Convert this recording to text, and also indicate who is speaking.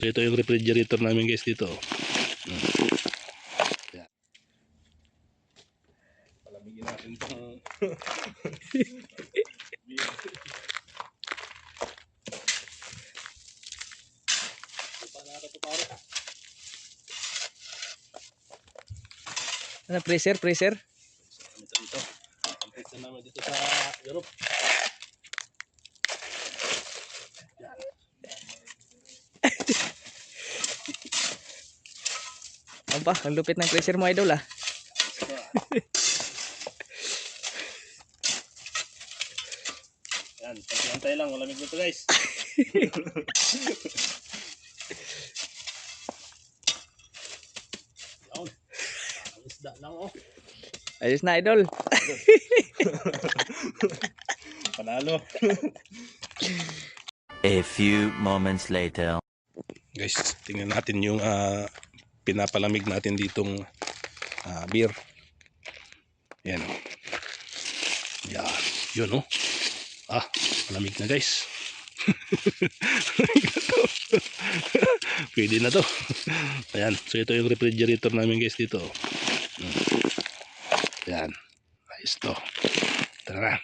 Speaker 1: So, ito yung refrigerator namin guys dito. Yan. Palamigin natin itong
Speaker 2: Ano, freezer?
Speaker 1: dito. Ang pizza namin dito sa Europe. Yan.
Speaker 2: Aba, ang lupit ng freezer mo, idol ah.
Speaker 1: Yan, pagkantay lang, malamig nito guys. Yan. Ang isda lang oh.
Speaker 2: Ayos na, idol.
Speaker 1: Panalo.
Speaker 3: A few moments later.
Speaker 1: Guys, tingnan natin yung pinapalamig natin ditong beer. Yan. Yan. Yun oh. Malamig na guys. Pwede na to. Ayan. So ito yung refrigerator namin guys dito. Ayan. Ayos to. Tara na.